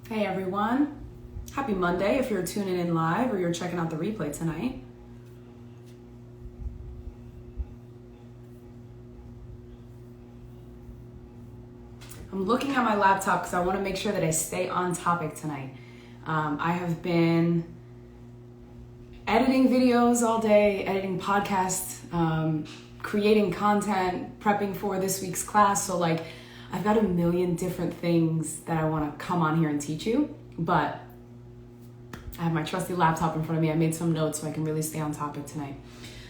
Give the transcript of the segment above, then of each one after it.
Hey everyone, happy Monday if you're tuning in live or you're checking out the replay tonight. I'm looking at my laptop because I want to make sure that I stay on topic tonight. I have been editing videos all day, editing podcasts, creating content, prepping for this week's class. So I've got a million different things that I want to come on here and teach you, but I have my trusty laptop in front of me. I made some notes so I can really stay on topic tonight.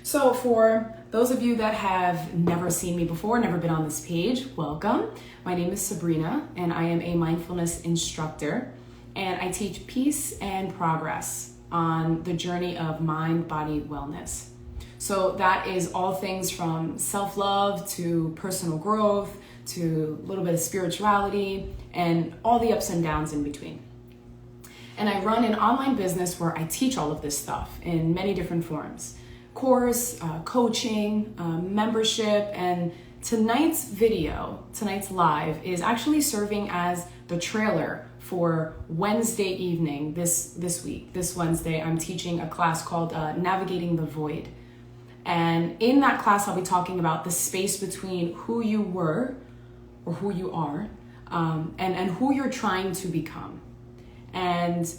So for those of you that have never seen me before, never been on this page, welcome. My name is Sabrina and I am a mindfulness instructor, and I teach peace and progress on the journey of mind-body wellness. So that is all things from self-love to personal growth to a little bit of spirituality and all the ups and downs in between. And I run an online business where I teach all of this stuff in many different forms. Course, coaching, membership, and tonight's live is actually serving as the trailer for Wednesday evening this week. This Wednesday, I'm teaching a class called Navigating the Void. And in that class, I'll be talking about the space between who you were or who you are and who you're trying to become, and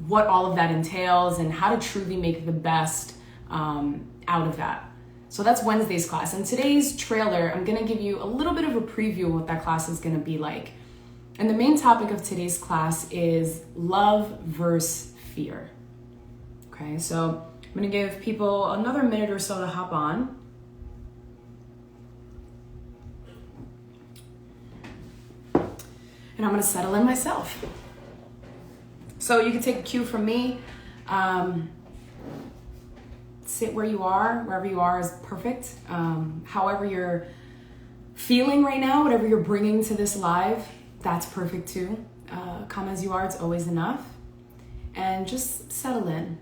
what all of that entails and how to truly make the best out of that. So that's Wednesday's class. And today's trailer, I'm going to give you a little bit of a preview of what that class is going to be like. And the main topic of today's class is love versus fear. Okay, so I'm going to give people another minute or so to hop on. And I'm going to settle in myself. So you can take a cue from me. Sit where you are, wherever you are is perfect. However you're feeling right now, whatever you're bringing to this live, that's perfect too. Come as you are, it's always enough. And just settle in.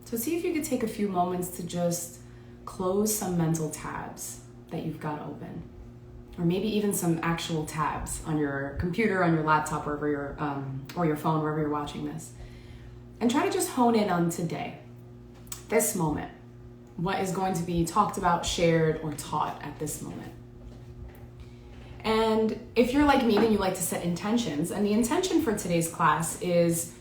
So see if you could take a few moments to just close some mental tabs that you've got open. Or maybe even some actual tabs on your computer, on your laptop, wherever you're, or your phone, wherever you're watching this. And try to just hone in on today, this moment, what is going to be talked about, shared, or taught at this moment. And if you're like me, then you like to set intentions. And the intention for today's class is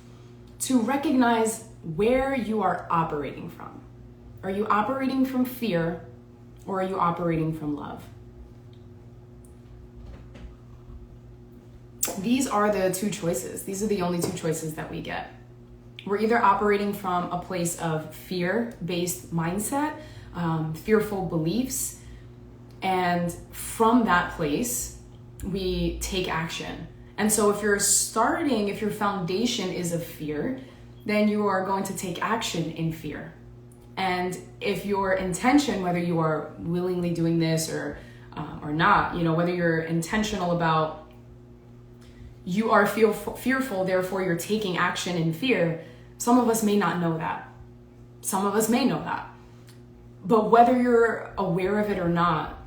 to recognize where you are operating from. Are you operating from fear, or are you operating from love? These are the two choices. These are the only two choices that we get. We're either operating from a place of fear-based mindset, fearful beliefs, and from that place, we take action. And so if your foundation is of fear, then you are going to take action in fear. And if your intention, whether you are willingly doing this or not, whether you're intentional about you are fearful, therefore you're taking action in fear, some of us may not know that. Some of us may know that. But whether you're aware of it or not,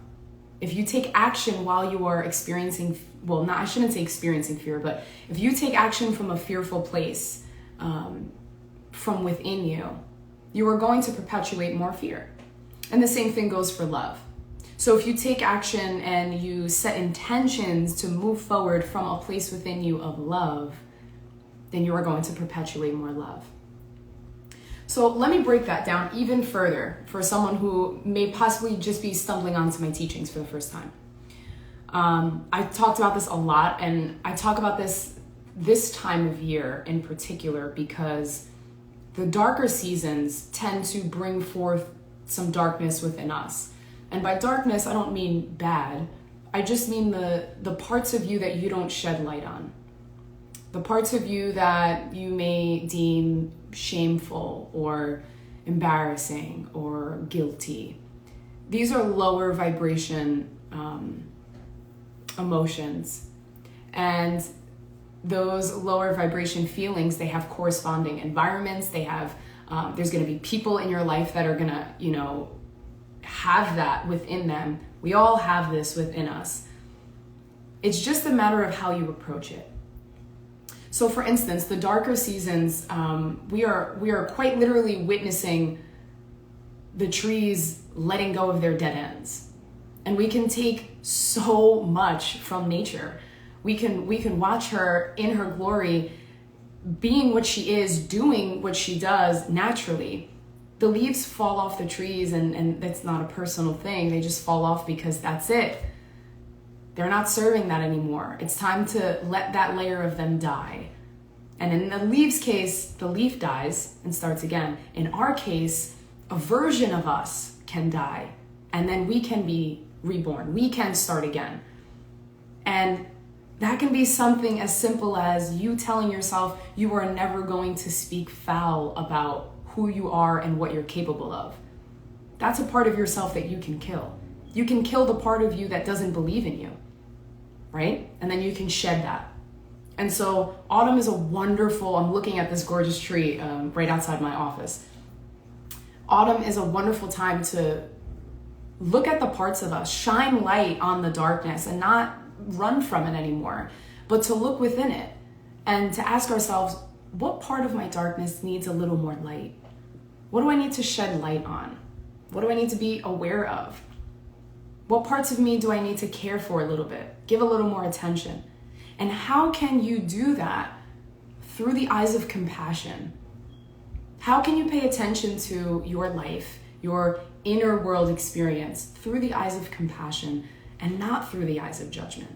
if you take action while you are experiencing, I shouldn't say experiencing fear, but if you take action from a fearful place, from within you, you are going to perpetuate more fear. And the same thing goes for love. So if you take action and you set intentions to move forward from a place within you of love, then you are going to perpetuate more love. So let me break that down even further for someone who may possibly just be stumbling onto my teachings for the first time. I talked about this a lot, and I talk about this time of year in particular because the darker seasons tend to bring forth some darkness within us. And by darkness, I don't mean bad. I just mean the parts of you that you don't shed light on. The parts of you that you may deem shameful or embarrassing or guilty. These are lower vibration emotions. And those lower vibration feelings, they have corresponding environments. They have, there's going to be people in your life that are going to, have that within them. We all have this within us. It's just a matter of how you approach it. So for instance, the darker seasons, we are quite literally witnessing the trees letting go of their dead ends. And we can take so much from nature. We can watch her in her glory, being what she is, doing what she does naturally. The leaves fall off the trees, and that's not a personal thing. They just fall off because that's it. They're not serving that anymore. It's time to let that layer of them die. And in the leaves case, the leaf dies and starts again. In our case, a version of us can die, and then we can be reborn. We can start again. And that can be something as simple as you telling yourself you are never going to speak foul about who you are and what you're capable of. That's a part of yourself that you can kill. You can kill the part of you that doesn't believe in you, right? And then you can shed that. And so autumn is a wonderful, I'm looking at this gorgeous tree right outside my office. Autumn is a wonderful time to look at the parts of us, shine light on the darkness and not run from it anymore, but to look within it and to ask ourselves, what part of my darkness needs a little more light? What do I need to shed light on? What do I need to be aware of? What parts of me do I need to care for a little bit? Give a little more attention. And how can you do that? Through the eyes of compassion. How can you pay attention to your life, your inner world experience through the eyes of compassion and not through the eyes of judgment?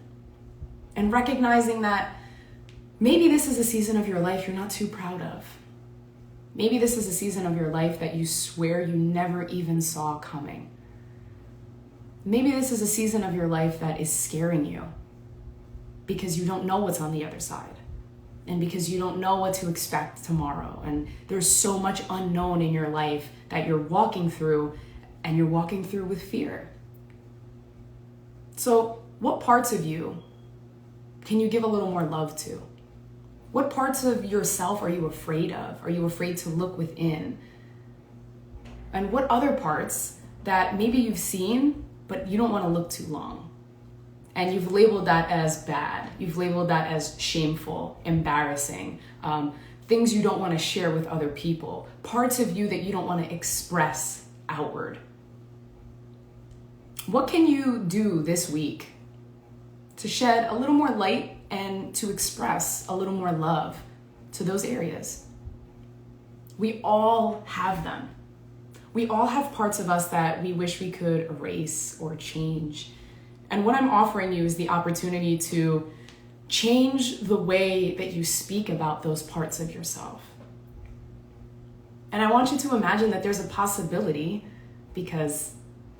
And recognizing that maybe this is a season of your life you're not too proud of. Maybe this is a season of your life that you swear you never even saw coming. Maybe this is a season of your life that is scaring you because you don't know what's on the other side and because you don't know what to expect tomorrow. And there's so much unknown in your life that you're walking through, and you're walking through with fear. So what parts of you can you give a little more love to? What parts of yourself are you afraid of? Are you afraid to look within? And what other parts that maybe you've seen, but you don't want to look too long? And you've labeled that as bad. You've labeled that as shameful, embarrassing, things you don't want to share with other people, parts of you that you don't want to express outward. What can you do this week to shed a little more light and to express a little more love to those areas? We all have them. We all have parts of us that we wish we could erase or change. And what I'm offering you is the opportunity to change the way that you speak about those parts of yourself. And I want you to imagine that there's a possibility, because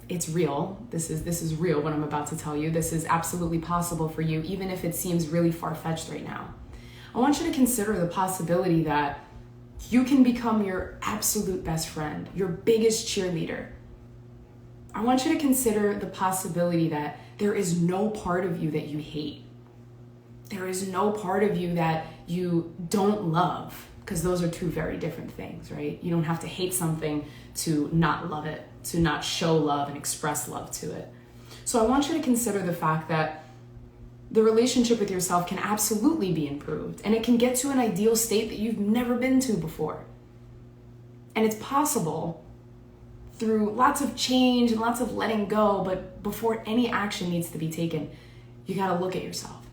it's real. This is real, what I'm about to tell you. This is absolutely possible for you, even if it seems really far-fetched right now. I want you to consider the possibility that you can become your absolute best friend, your biggest cheerleader. I want you to consider the possibility that there is no part of you that you hate. There is no part of you that you don't love, because those are two very different things, right? You don't have to hate something to not love it, to not show love and express love to it. So I want you to consider the fact that the relationship with yourself can absolutely be improved, and it can get to an ideal state that you've never been to before. And it's possible through lots of change and lots of letting go, but before any action needs to be taken, you gotta look at yourself.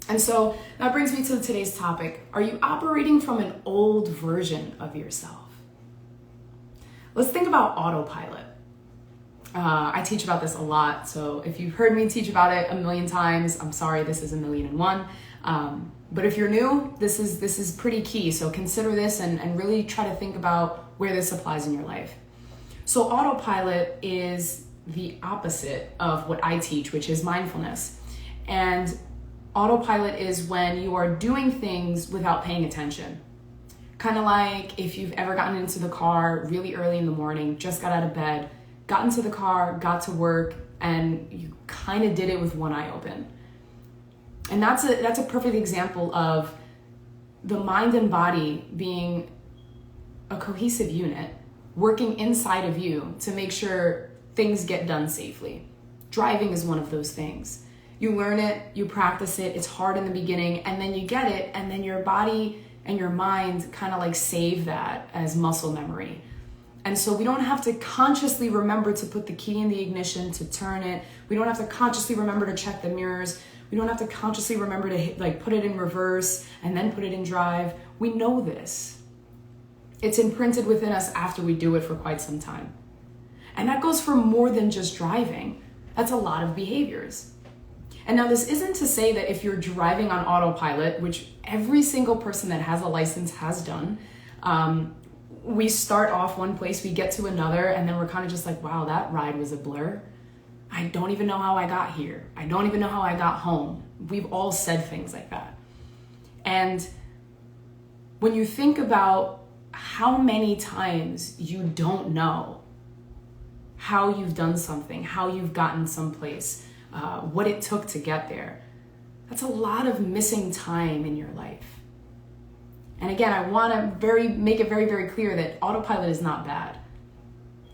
And so that brings me to today's topic. Are you operating from an old version of yourself? Let's think about autopilot. I teach about this a lot, so if you've heard me teach about it a million times, I'm sorry, this is 1,000,001. But if you're new, this is pretty key, so consider this and really try to think about where this applies in your life. So autopilot is the opposite of what I teach, which is mindfulness. And autopilot is when you are doing things without paying attention. Kind of like if you've ever gotten into the car really early in the morning, just got out of bed, got into the car, got to work, and you kind of did it with one eye open. And that's a perfect example of the mind and body being a cohesive unit, working inside of you to make sure things get done safely. Driving is one of those things. You learn it, you practice it, it's hard in the beginning, and then you get it, and then your body and your mind kind of like save that as muscle memory. And so we don't have to consciously remember to put the key in the ignition, to turn it. We don't have to consciously remember to check the mirrors. We don't have to consciously remember to put it in reverse and then put it in drive. We know this. It's imprinted within us after we do it for quite some time. And that goes for more than just driving. That's a lot of behaviors. And now this isn't to say that if you're driving on autopilot, which every single person that has a license has done, we start off one place, we get to another, and then we're kind of just like, wow, that ride was a blur. I don't even know how I got here. I don't even know how I got home. We've all said things like that. And when you think about how many times you don't know how you've done something, how you've gotten someplace, what it took to get there, that's a lot of missing time in your life. And again, I want to make it very, very clear that autopilot is not bad.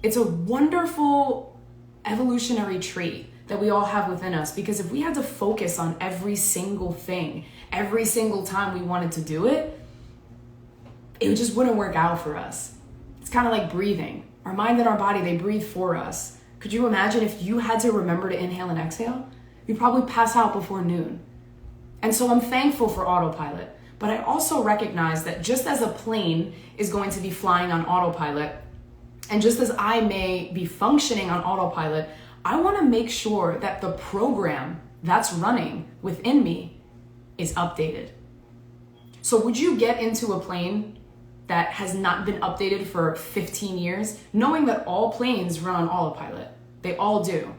It's a wonderful evolutionary trait that we all have within us, because if we had to focus on every single thing, every single time we wanted to do it, it just wouldn't work out for us. It's kind of like breathing. Our mind and our body, they breathe for us. Could you imagine if you had to remember to inhale and exhale? You'd probably pass out before noon. And so I'm thankful for autopilot. But I also recognize that just as a plane is going to be flying on autopilot, and just as I may be functioning on autopilot, I want to make sure that the program that's running within me is updated. So would you get into a plane that has not been updated for 15 years, knowing that all planes run on autopilot? They all do.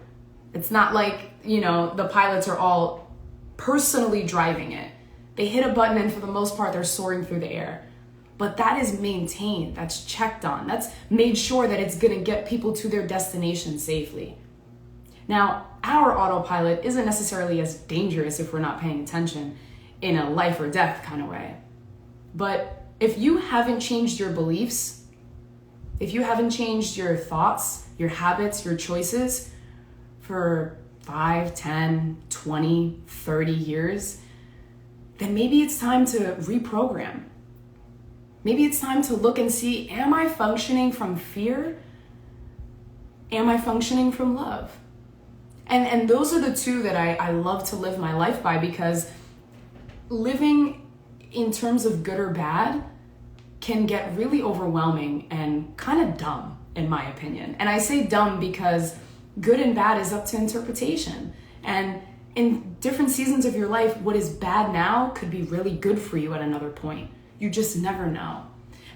It's not like, the pilots are all personally driving it. They hit a button and for the most part, they're soaring through the air. But that is maintained, that's checked on, that's made sure that it's gonna get people to their destination safely. Now, our autopilot isn't necessarily as dangerous if we're not paying attention in a life or death kind of way. But if you haven't changed your beliefs, if you haven't changed your thoughts, your habits, your choices for 5, 10, 20, 30 years, then maybe it's time to reprogram. Maybe it's time to look and see, am I functioning from fear? Am I functioning from love? And those are the two that I love to live my life by, because living in terms of good or bad can get really overwhelming and kind of dumb, in my opinion. And I say dumb because good and bad is up to interpretation. And in different seasons of your life, what is bad now could be really good for you at another point. You just never know.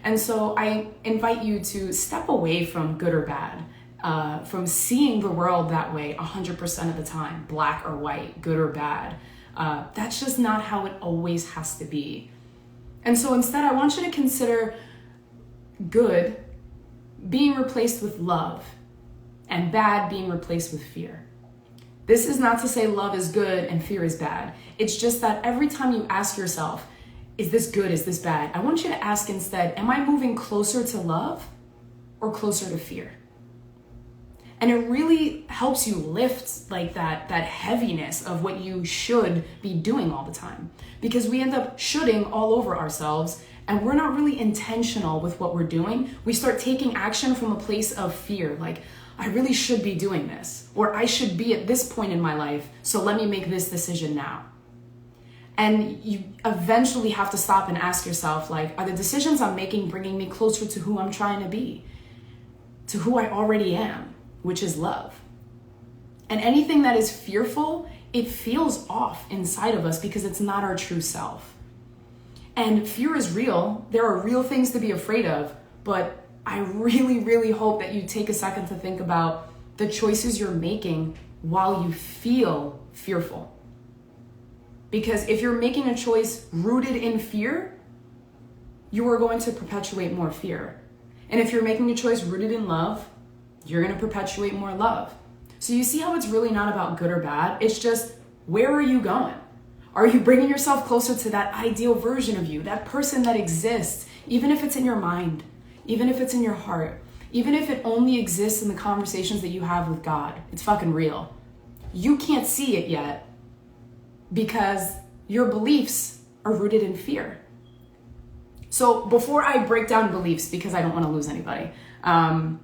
And so I invite you to step away from good or bad, from seeing the world that way 100% of the time, black or white, good or bad. That's just not how it always has to be. And so instead, I want you to consider good being replaced with love and bad being replaced with fear. This is not to say love is good and fear is bad. It's just that every time you ask yourself, is this good, is this bad? I want you to ask instead, am I moving closer to love or closer to fear? And it really helps you lift like that heaviness of what you should be doing all the time. Because we end up shoulding all over ourselves, and we're not really intentional with what we're doing. We start taking action from a place of fear, like, I really should be doing this, or I should be at this point in my life, so let me make this decision now. And you eventually have to stop and ask yourself, like, are the decisions I'm making bringing me closer to who I'm trying to be, to who I already am, which is love? And anything that is fearful, it feels off inside of us because it's not our true self. And fear is real. There are real things to be afraid of, but I really, really hope that you take a second to think about the choices you're making while you feel fearful. Because if you're making a choice rooted in fear, you are going to perpetuate more fear. And if you're making a choice rooted in love, you're going to perpetuate more love. So you see how it's really not about good or bad. It's just, where are you going? Are you bringing yourself closer to that ideal version of you, that person that exists, even if it's in your mind, even if it's in your heart, even if it only exists in the conversations that you have with God? It's fucking real. You can't see it yet, because your beliefs are rooted in fear. So before I break down beliefs, because I don't want to lose anybody, I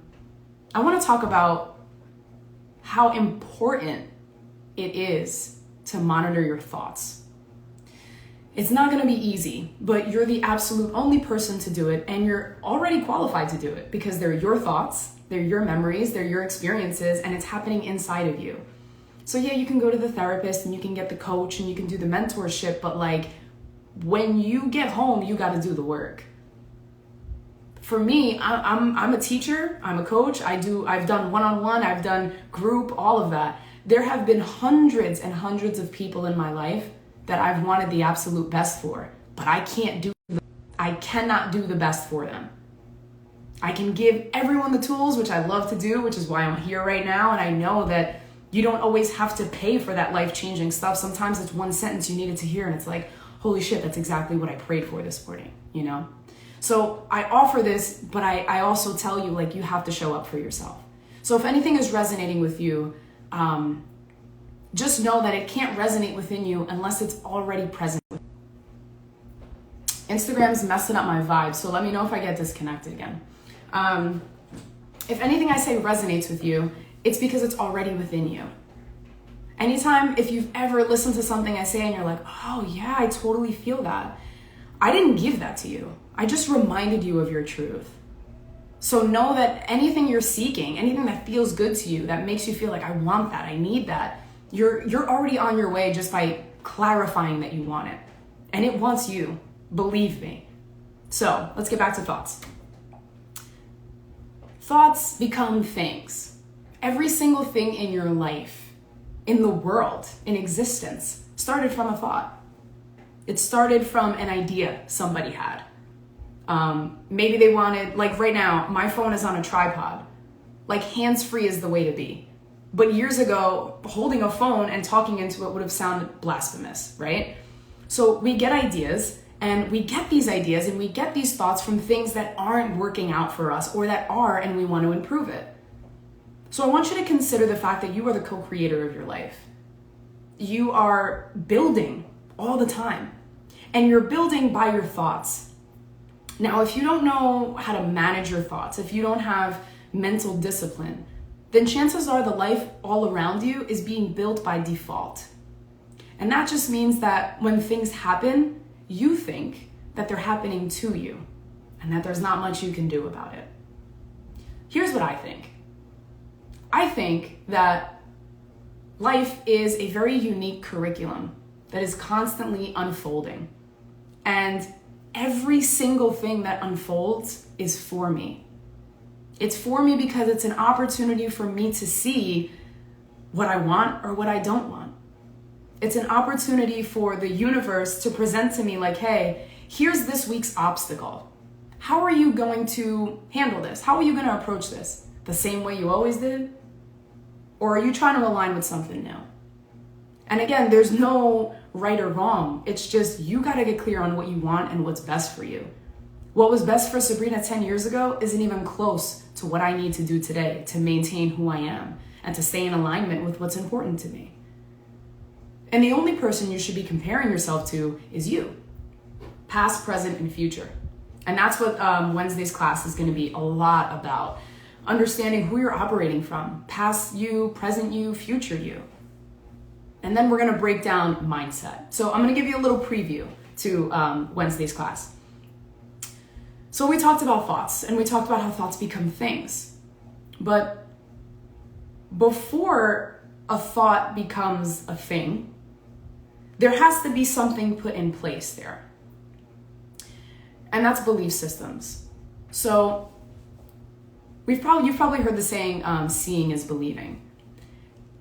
want to talk about how important it is to monitor your thoughts. It's not going to be easy, but you're the absolute only person to do it, and you're already qualified to do it because they're your thoughts, they're your memories, they're your experiences, and it's happening inside of you. So yeah, you can go to the therapist and you can get the coach and you can do the mentorship, but like when you get home, you got to do the work. For me, I'm a teacher, I'm a coach, I've done one-on-one, I've done group, all of that. There have been hundreds and hundreds of people in my life that I've wanted the absolute best for, but I cannot do the best for them. I can give everyone the tools, which I love to do, which is why I'm here right now, and I know that you don't always have to pay for that life-changing stuff. Sometimes it's one sentence you needed to hear and it's like, holy shit, that's exactly what I prayed for this morning, you know? So I offer this, but I also tell you, like, you have to show up for yourself. So if anything is resonating with you, just know that it can't resonate within you unless it's already present. Instagram's messing up my vibe, so let me know if I get disconnected again. If anything I say resonates with you, it's because it's already within you. Anytime, if you've ever listened to something I say and you're like, oh yeah, I totally feel that. I didn't give that to you. I just reminded you of your truth. So know that anything you're seeking, anything that feels good to you, that makes you feel like I want that, I need that, you're already on your way just by clarifying that you want it. And it wants you, believe me. So let's get back to thoughts. Thoughts become things. Every single thing in your life, in the world, in existence, started from a thought. It started from an idea somebody had. Maybe they wanted, like right now, my phone is on a tripod. Like hands-free is the way to be. But years ago, holding a phone and talking into it would have sounded blasphemous, right? So we get ideas, and we get these ideas and we get these thoughts from things that aren't working out for us or that are, and we want to improve it. So I want you to consider the fact that you are the co-creator of your life. You are building all the time, and you're building by your thoughts. Now, if you don't know how to manage your thoughts, if you don't have mental discipline, then chances are the life all around you is being built by default. And that just means that when things happen, you think that they're happening to you and that there's not much you can do about it. Here's what I think. I think that life is a very unique curriculum that is constantly unfolding. And every single thing that unfolds is for me. It's for me because it's an opportunity for me to see what I want or what I don't want. It's an opportunity for the universe to present to me like, hey, here's this week's obstacle. How are you going to handle this? How are you going to approach this? The same way you always did? Or are you trying to align with something new? And again, there's no right or wrong. It's just you got to get clear on what you want and what's best for you. What was best for Sabrina 10 years ago isn't even close to what I need to do today to maintain who I am and to stay in alignment with what's important to me. And the only person you should be comparing yourself to is you. Past, present, and future. And that's what Wednesday's class is going to be a lot about. Understanding who you're operating from. Past you, present you, future you. And then we're going to break down mindset. So I'm going to give you a little preview to Wednesday's class. So we talked about thoughts, and we talked about how thoughts become things. But before a thought becomes a thing, there has to be something put in place there. And that's belief systems. So you've probably heard the saying, seeing is believing.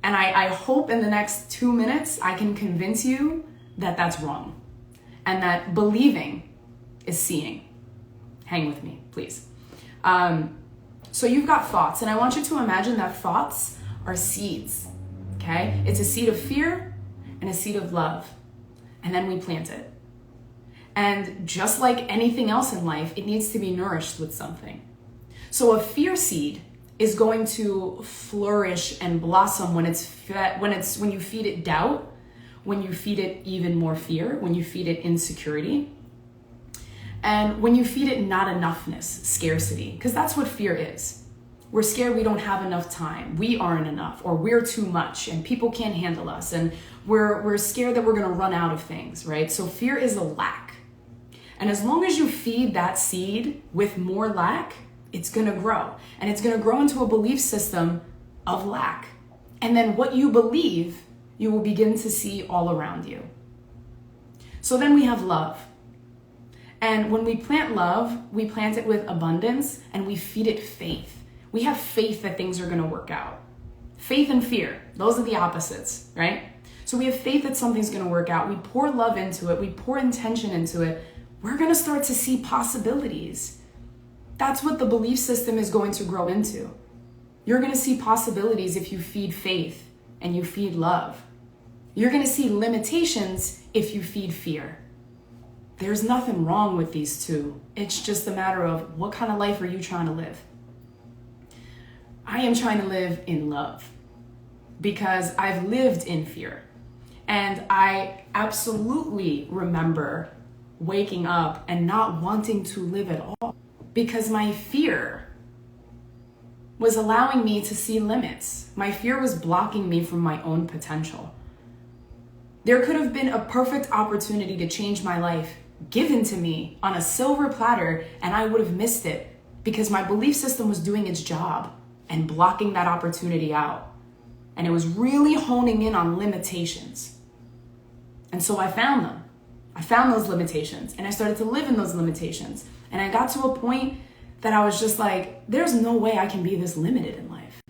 And I hope in the next 2 minutes I can convince you that that's wrong. And that believing is seeing. Hang with me, please. So you've got thoughts, and I want you to imagine that thoughts are seeds, okay? It's a seed of fear and a seed of love, and then we plant it. And just like anything else in life, it needs to be nourished with something. So a fear seed is going to flourish and blossom when you feed it doubt, when you feed it even more fear, when you feed it insecurity, and when you feed it not enoughness, scarcity, because that's what fear is. We're scared we don't have enough time, we aren't enough, or we're too much, and people can't handle us, and we're scared that we're gonna run out of things, right? So fear is a lack. And as long as you feed that seed with more lack, it's gonna grow. And it's gonna grow into a belief system of lack. And then what you believe, you will begin to see all around you. So then we have love. And when we plant love, we plant it with abundance and we feed it faith. We have faith that things are gonna work out. Faith and fear, those are the opposites, right? So we have faith that something's gonna work out. We pour love into it, we pour intention into it. We're gonna start to see possibilities. That's what the belief system is going to grow into. You're gonna see possibilities if you feed faith and you feed love. You're gonna see limitations if you feed fear. There's nothing wrong with these two. It's just a matter of what kind of life are you trying to live? I am trying to live in love because I've lived in fear. And I absolutely remember waking up and not wanting to live at all because my fear was allowing me to see limits. My fear was blocking me from my own potential. There could have been a perfect opportunity to change my life given to me on a silver platter, and I would have missed it because my belief system was doing its job and blocking that opportunity out. And it was really honing in on limitations. And so I found them. I found those limitations and I started to live in those limitations. And I got to a point that I was just like, there's no way I can be this limited in life.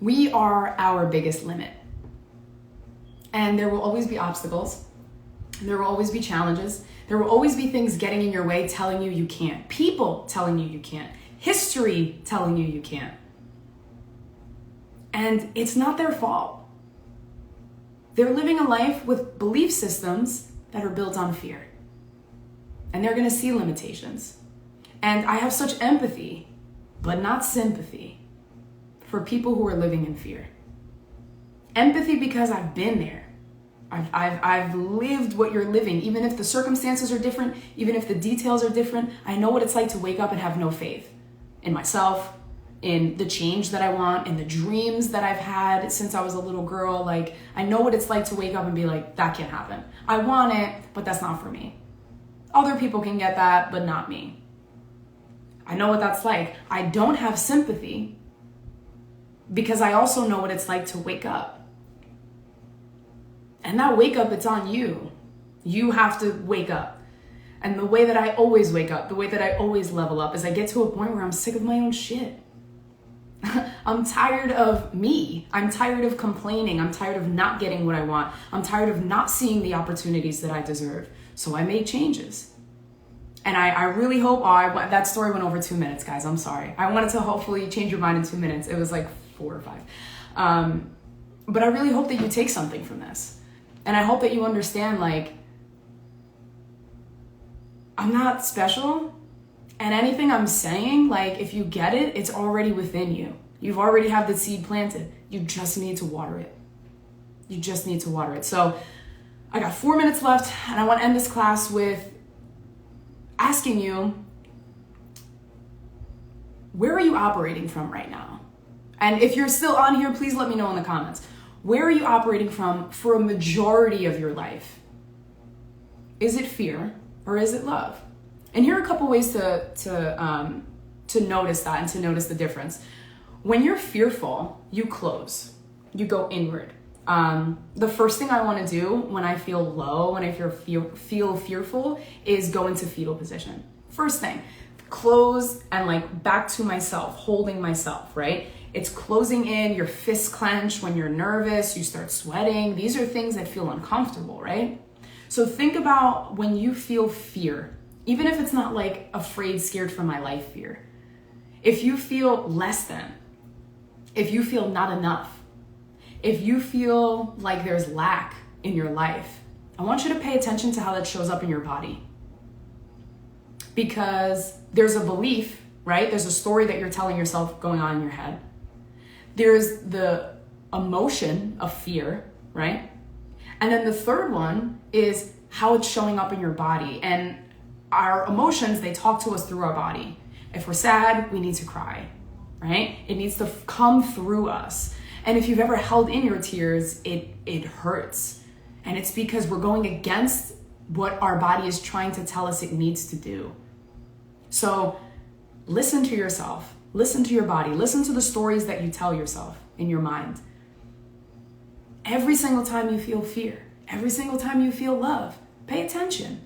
We are our biggest limit. And there will always be obstacles. There will always be challenges. There will always be things getting in your way, telling you you can't. People telling you you can't. History telling you you can't. And it's not their fault. They're living a life with belief systems that are built on fear. And they're gonna see limitations. And I have such empathy, but not sympathy, for people who are living in fear. Empathy because I've been there. I've lived what you're living. Even if the circumstances are different, even if the details are different, I know what it's like to wake up and have no faith in myself, in the change that I want, in the dreams that I've had since I was a little girl. Like, I know what it's like to wake up and be like, that can't happen. I want it, but that's not for me. Other people can get that, but not me. I know what that's like. I don't have sympathy because I also know what it's like to wake up. And that wake up, it's on you. You have to wake up. And the way that I always wake up, the way that I always level up is I get to a point where I'm sick of my own shit. I'm tired of me. I'm tired of complaining. I'm tired of not getting what I want. I'm tired of not seeing the opportunities that I deserve. So I made changes. And I really hope, that story went over 2 minutes, guys. I'm sorry. I wanted to hopefully change your mind in 2 minutes. It was like 4 or 5. But I really hope that you take something from this. And I hope that you understand, like, I'm not special. And anything I'm saying, like, if you get it, it's already within you. You've already had the seed planted. You just need to water it. You just need to water it. So I got 4 minutes left, and I want to end this class with asking you, where are you operating from right now? And if you're still on here, please let me know in the comments. Where are you operating from for a majority of your life? Is it fear or is it love? And here are a couple ways to notice that and to notice the difference. When you're fearful, you close, you go inward. The first thing I want to do when I feel low, when I feel fearful, is go into fetal position. First thing, close and like back to myself, holding myself, right? It's closing in, your fists clench when you're nervous, you start sweating. These are things that feel uncomfortable, right? So think about when you feel fear, even if it's not like afraid, scared for my life fear. If you feel less than, if you feel not enough, if you feel like there's lack in your life, I want you to pay attention to how that shows up in your body. Because there's a belief, right? There's a story that you're telling yourself going on in your head. There's the emotion of fear, right? And then the third one is how it's showing up in your body. And our emotions, they talk to us through our body. If we're sad, we need to cry, right? It needs to come through us. And if you've ever held in your tears, it hurts. And it's because we're going against what our body is trying to tell us it needs to do. So listen to yourself, listen to your body, listen to the stories that you tell yourself in your mind. Every single time you feel fear, every single time you feel love, pay attention.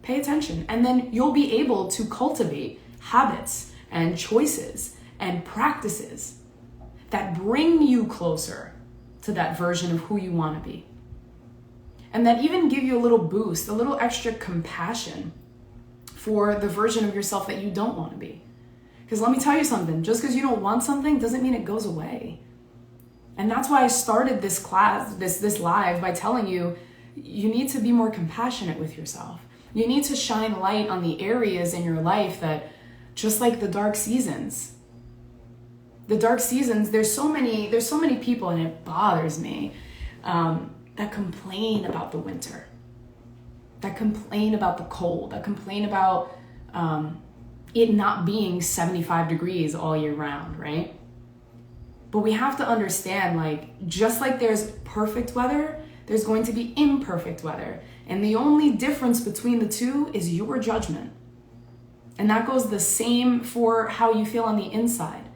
Pay attention. And then you'll be able to cultivate habits and choices and practices that bring you closer to that version of who you want to be. And that even give you a little boost, a little extra compassion for the version of yourself that you don't want to be. Because let me tell you something, just because you don't want something doesn't mean it goes away. And that's why I started this class, this live, by telling you, you need to be more compassionate with yourself. You need to shine light on the areas in your life that, just like the dark seasons, there's so many people, and it bothers me, that complain about the winter, that complain about the cold, that complain about it not being 75 degrees all year round, right? But we have to understand, like, just like there's perfect weather, there's going to be imperfect weather. And the only difference between the two is your judgment. And that goes the same for how you feel on the inside.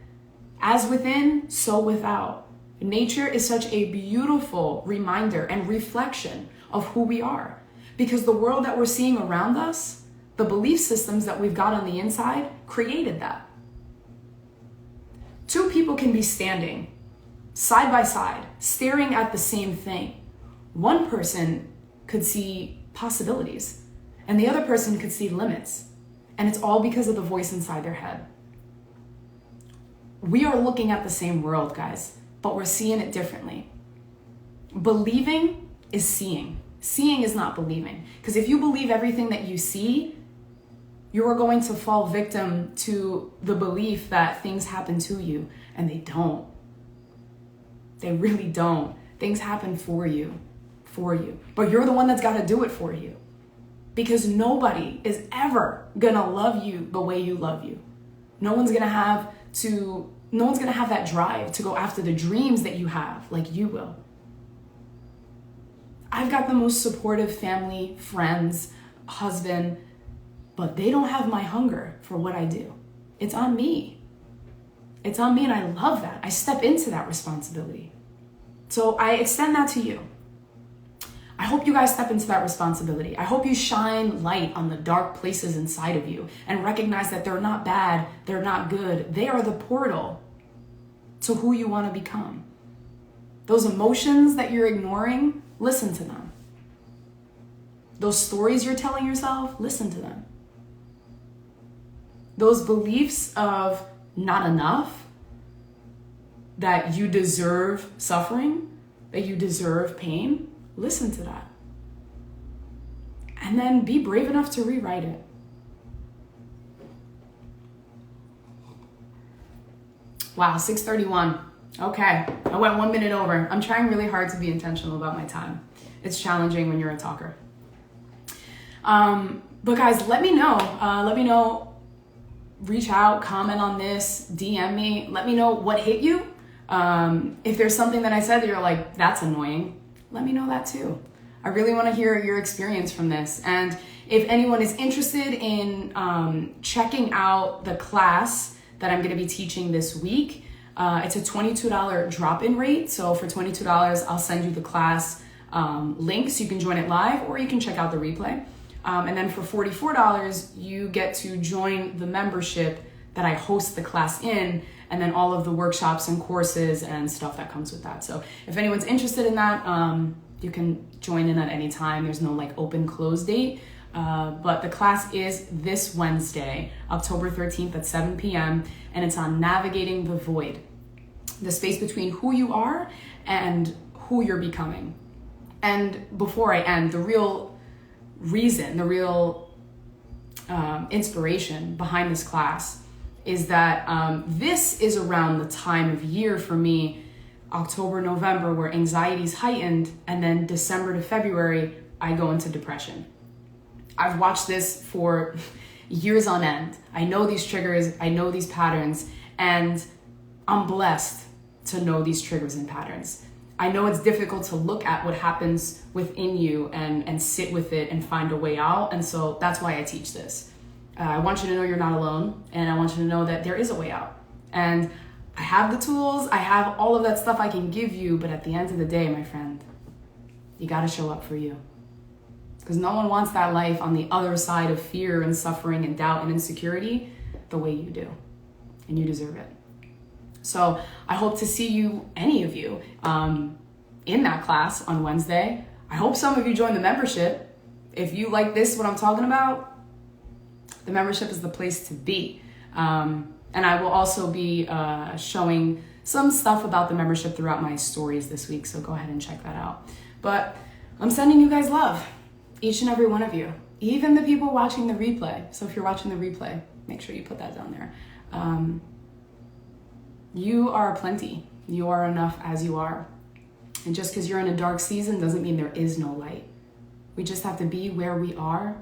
As within, so without. Nature is such a beautiful reminder and reflection of who we are. Because the world that we're seeing around us, the belief systems that we've got on the inside, created that. Two people can be standing side by side, staring at the same thing. One person could see possibilities, and the other person could see limits. And it's all because of the voice inside their head. We are looking at the same world, guys, but we're seeing it differently. Believing is seeing. Seeing is not believing. Because if you believe everything that you see, you are going to fall victim to the belief that things happen to you, and they don't. They really don't. Things happen for you. But you're the one that's got to do it for you. Because nobody is ever gonna love you the way you love you. No one's gonna have that drive to go after the dreams that you have like you will. I've got the most supportive family, friends, husband, but they don't have my hunger for what I do. It's on me. It's on me, and I love that. I step into that responsibility. So I extend that to you. I hope you guys step into that responsibility. I hope you shine light on the dark places inside of you and recognize that they're not bad, they're not good. They are the portal to who you want to become. Those emotions that you're ignoring, listen to them. Those stories you're telling yourself, listen to them. Those beliefs of not enough, that you deserve suffering, that you deserve pain, listen to that. And then be brave enough to rewrite it. Wow, 6:31. Okay, I went 1 minute over. I'm trying really hard to be intentional about my time. It's challenging when you're a talker. But guys, let me know. Reach out, comment on this, DM me. Let me know what hit you. If there's something that I said that you're like, that's annoying, let me know that too. I really want to hear your experience from this. And if anyone is interested in checking out the class that I'm going to be teaching this week, it's a $22 drop-in rate. So for $22, I'll send you the class link so you can join it live, or you can check out the replay. And then for $44, you get to join the membership that I host the class in, and then all of the workshops and courses and stuff that comes with that. So if anyone's interested in that, you can join in at any time. There's no like open close date, but the class is this Wednesday, October 13th at 7 p.m. and it's on navigating the void, the space between who you are and who you're becoming. And before I end, the real reason, the real inspiration behind this class is that this is around the time of year for me October, November, where anxiety's heightened, and then December to February, I go into depression. I've watched this for years on end. I know these triggers, I know these patterns, and I'm blessed to know these triggers and patterns. I know it's difficult to look at what happens within you and sit with it and find a way out. And so that's why I teach this. I want you to know you're not alone, and I want you to know that there is a way out. And I have the tools, I have all of that stuff I can give you, but at the end of the day, my friend, you gotta show up for you. Because no one wants that life on the other side of fear and suffering and doubt and insecurity the way you do. And you deserve it. So I hope to see you, any of you, in that class on Wednesday. I hope some of you join the membership. If you like this, what I'm talking about, the membership is the place to be. And I will also be showing some stuff about the membership throughout my stories this week, so go ahead and check that out. But I'm sending you guys love, each and every one of you, even the people watching the replay. So if you're watching the replay, make sure you put that down there. You are plenty. You are enough as you are. And just because you're in a dark season doesn't mean there is no light. We just have to be where we are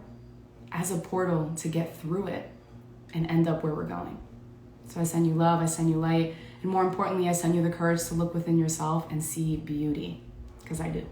as a portal to get through it and end up where we're going. So I send you love, I send you light, and more importantly, I send you the courage to look within yourself and see beauty, because I do.